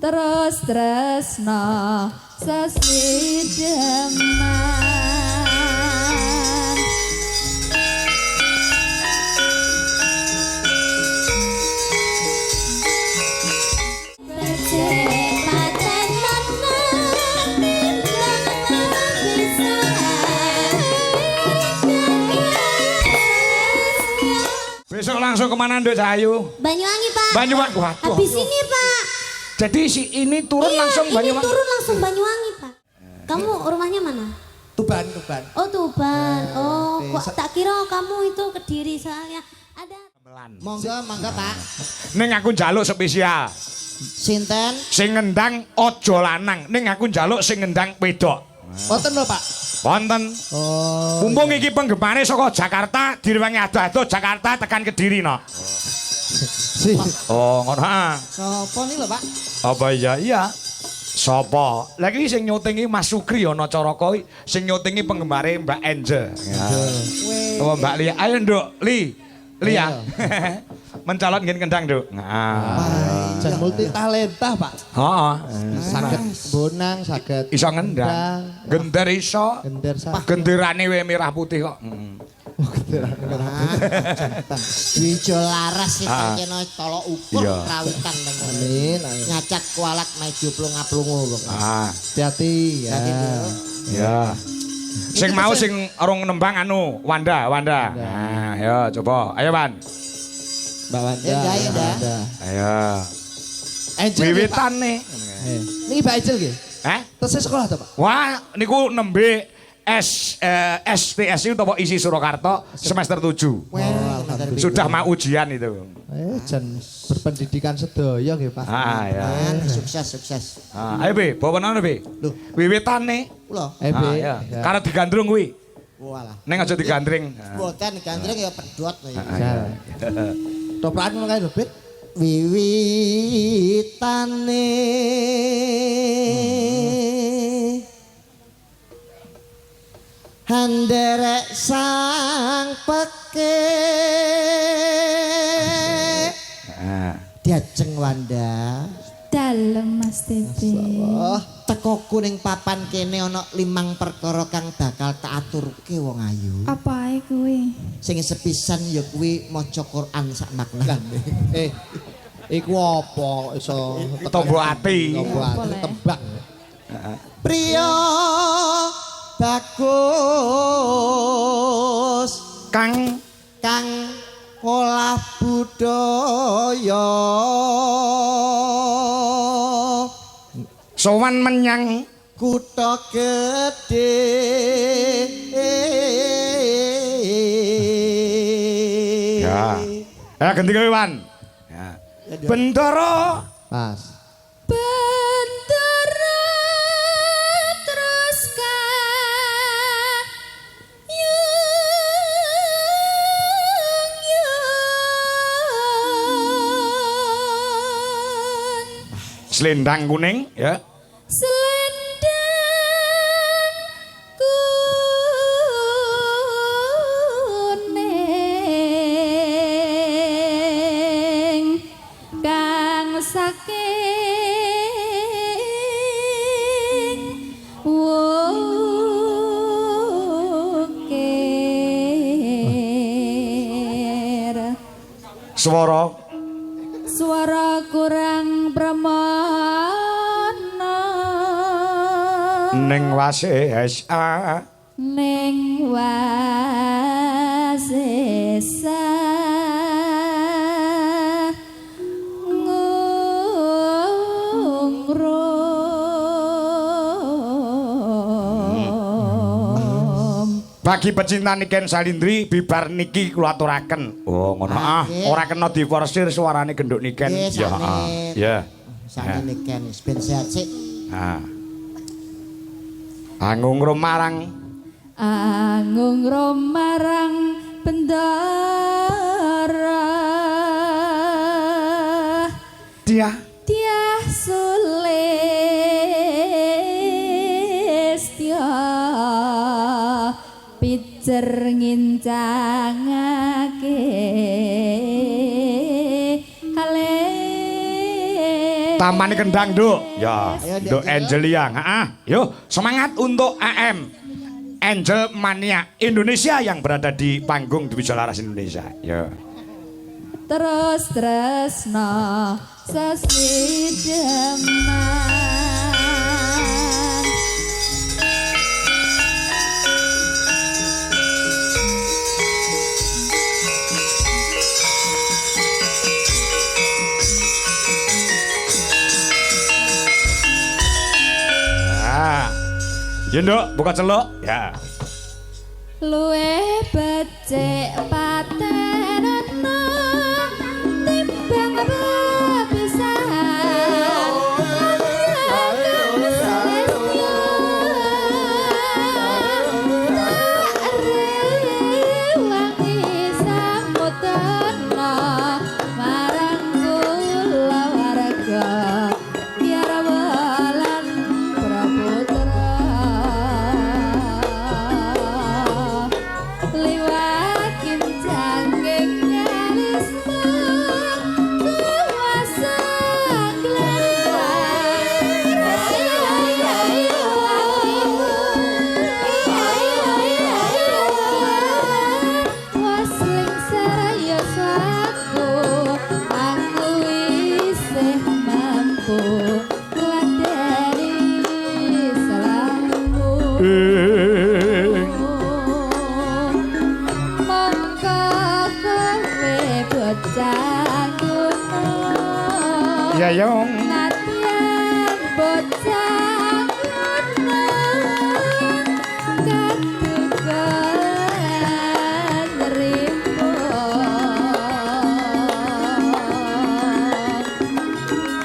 terus tresno sesideman Besok langsung kemana Nduk Cahayu? Banyuwangi Pak. Banyuwangi, waduh. Habis ini Pak. Jadi si ini turun langsung Banyuwangi? Ini turun langsung Banyuwangi Pak. Kamu rumahnya mana? Tuban. Oh Tuban. Oh kok tak kira kamu itu Kediri soalnya ada. Monggo Pak. Ning aku njaluk spesial. Sinten? Sing ngendang ojo lanang. Ning aku njaluk sing ngendang wedok. Wonten lho Pak. Wonten. Oh. Mumpung iki penggemane saka Jakarta, direwangi ado-ado Jakarta tekan Kediri no. Oh, ngono ha. Sopo nih lho Pak? Apa iya? Sopo? Lagi sing nyutingi Mas Sukri ana Caraka sing nyutingi penggembare Mbak Angel. Oh, Mbak Lia. Ayo Nduk, Lia. Mencalon ngen kendang, Nduk. Jan multi talenta, Pak. Heeh. Saged bonang, saged Iso ngendang. Gender iso. gender saged. Genderane we merah putih kok. Oh, genderane merah putih. Wijo laras sih kena tolok ukur Iya. rawitan Amin. nyacat kualat maju plunga-plungu kok. Hati-hati ya. Ya. Sing mau sing urung nembang anu Wanda. Nah, ya coba. Ayo, Wan. Mbak Wanda. Ya, Wanda. Ayo. Angel. Wiwitan nih. Niki Mbak Angel nggih. Tesih sekolah to, Pak? Wah, niku nembe SPSI utawa isi Surakarta semester 7. Sudah mau ujian itu. Jan berpendidikan sedaya nggih, Pak. Ya. Sukses. Ayo Be, bawa nang Be. Lho. Wiwitan nih. Kula. Be. Ya. Karena digandrung kuwi. Walah. Ning aja digandring. Boten gandreng ya pedhot lho ya. Toprakan ngono kae lho, Bet. Wiwitane handerek sang peke diajeng Wanda Dalem Mas Tebe. teko kuning papan kene ana 5 perkara kang bakal tak aturke wong ayu. Apa ae kuwi? Sing sepisan ya kuwi maca Quran sak maknane. Iku apa iso Tombo ati. Tombo ati tembang. Priya bagus Kang olah budaya sowan menyang kutha gedhe ya. Ganti kowe Wan. Ya. Bendara Pas. Bendera terus kayung selendang kuning ya. selendang kuning kang saking wukir Suara kurang pramana ning wasesa ning wasesa bagi pecinta Niken Salindri bibar niki kula aturaken. Oh ngono ora kena diforsir suarane genduk Niken. Ya. Sakjane Niken ben sehat sik. Anggung romarang bendara dia Sulistya pijer ngincangake Taman Kendang, Duk. Ya, Ayo, Duk Angelia. Yuk, semangat untuk AM Angel Mania Indonesia yang berada di panggung di Wijalaras Indonesia. Ya. Terus tresno sesideman. Ya, Nduk, buka celuk. Ya. Luwe becik patenono timbang bepisahan. Tak rewangi samudana marang kula warga biar walan praputra. Liwakin jangking nyarisna kuasa wasling saraya saku aku isih mampu ngladeni salahmu. Mongko kowe bocah kuno Ya, Yong. nadyan bocah kuno kadukan rimbun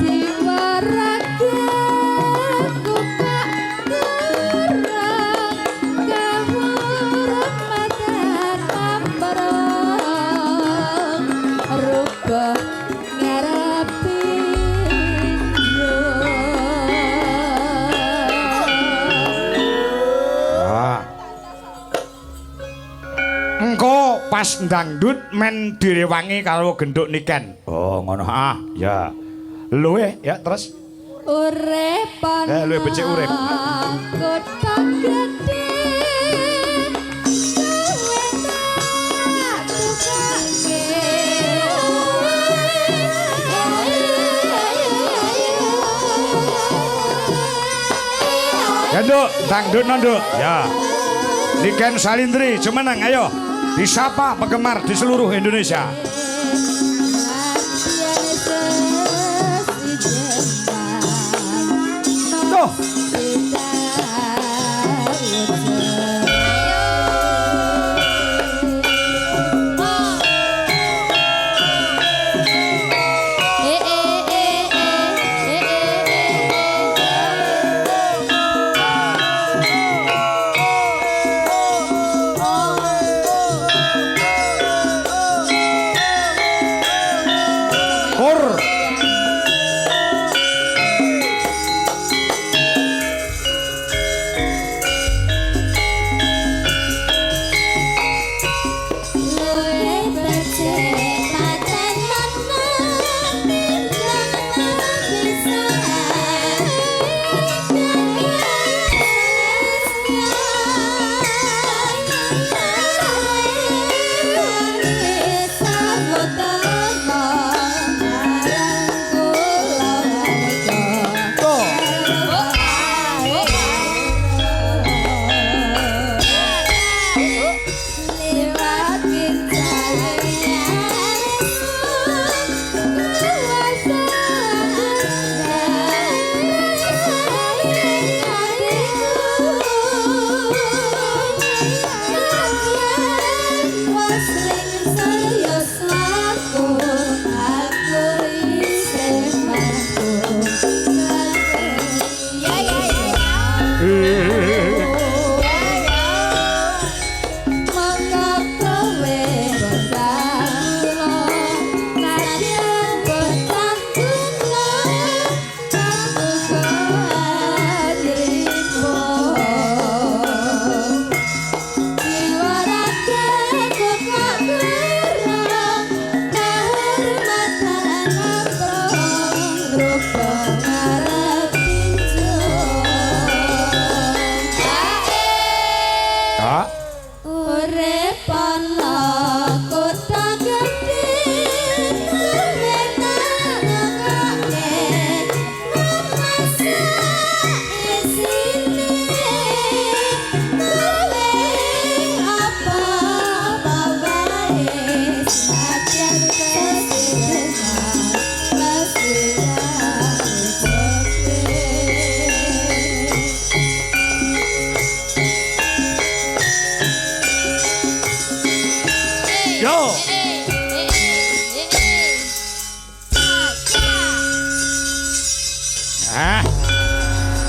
jiwa ragaku tak kurang kehormatan mambarang rubah ngarepi Engko pas dangdut men direwangi karo genduk niken. Oh, ngono. Ya. Luwe ya terus. urip Luwih becik urip. kota gede kowe tak tukake. Ya, Nduk, dangdut Nduk. Ya. Niken Salindri, Jumeneng, ayo. Disapa penggemar di seluruh Indonesia. Tuh.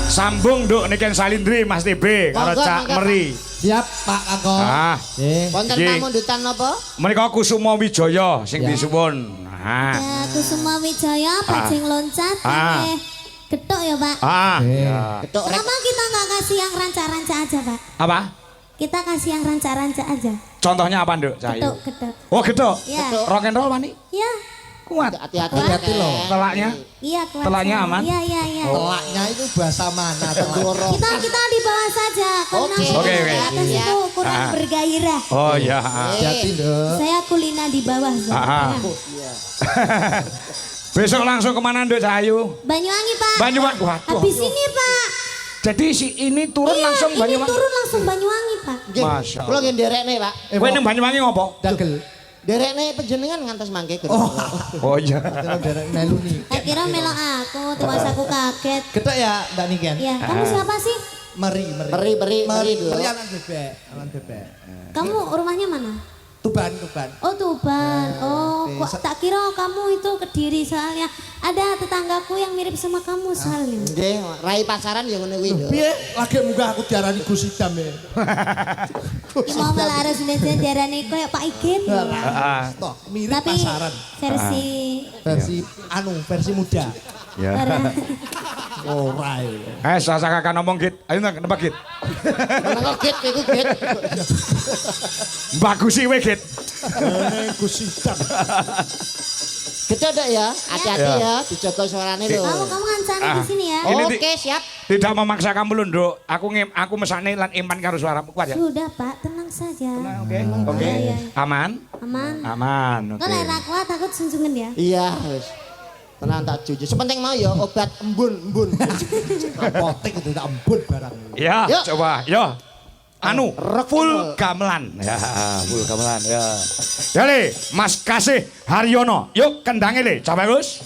Sambung Nduk niken Salindri Mas TB karo Monggo, Cak monggo, Meri. Siap Pak Kakon. Wonten Nggih. pamundutan napa? Menika Kusuma Wijaya sing Ya. disuwun. Ya, Kusuma Wijaya, bajing loncat, getok ya Pak. Ya. Ketuk rek. Kenapa kita nggak kasih yang ranca-ranca aja Pak? Apa? Kita kasih yang ranca-ranca aja. Contohnya apa Nduk? Cahayu? Getok, getok. Oh gedok. Ya, Rock and roll Mani? ya, Kuat. Hati-hati Hati-hati loh. Telaknya? iya kuat. Telaknya sekali. aman? Iya, iya, iya. Telaknya itu bahasa mana? Tendoro. Kita di bawah saja, karena Oke. saya Oke, di oke. atas Iya. itu kurang bergairah. Oh iya. Hati-hati Nduk. Saya kulina di bawah. soalnya. Besok langsung kemana Nduk Cahayu? Banyuwangi Pak. Banyuwangi. Waduh. Habis ini Pak. Jadi si ini turun Iya, langsung ini Banyuwangi. turun langsung Banyuwangi Pak. Nggih. Masya Allah. Kula nggih nderekne, Pak. Kowe ning Banyuwangi ngopo? Dagel. Nderekne panjenengan ngantos mangke. Oh iya. Kalau derek melu nih. Tak kira melok aku, terus aku kaget. Ketok ya Mbak Niken. Ya, kamu siapa sih? Meri. Meri dulu. Meri alan bebek. Alan bebek. Kamu rumahnya mana? Tuban. Oh Tuban. Oh, kok tak kira kamu itu Kediri soalnya ada tetanggaku yang mirip sama kamu soalnya. Nggih, rai pasaran ya ngene kuwi lho. Piye lagi munggah aku diarani Gus Idam ya. Ki mau malah harus diarani koyo Pak Igit. Heeh. Toh mirip Tapi pasaran. versi Versi muda. Ya. Ora. Sasa kakak ngomong Git. Ayo nembak Git. Meneng git iku git. Bagusi we Git. Gus Idam. Ketok Dok ya, hati-hati ya, dijaga suarane lho. kamu ngancani di sini ya. Ini Oke, siap. Tidak memaksa kamu lho Nduk. Aku mesane lan iman karo suaramu kuat ya. Sudah Pak, tenang saja. Oke. Oke. Iya, iya. Aman? Aman. Aman. Kok lek ra kuat takut sunjungan ya. Iya, wis. Tenang tak jujur. Sepenting mau ya obat embun. Apotek itu tak embun barang. Ya, Yuk. coba. Yo. Anu, Rock full and roll. gamelan. Ya, full gamelan ya. Ya Le, Mas Kasih Haryono. Yuk kendange Le, coba Gus.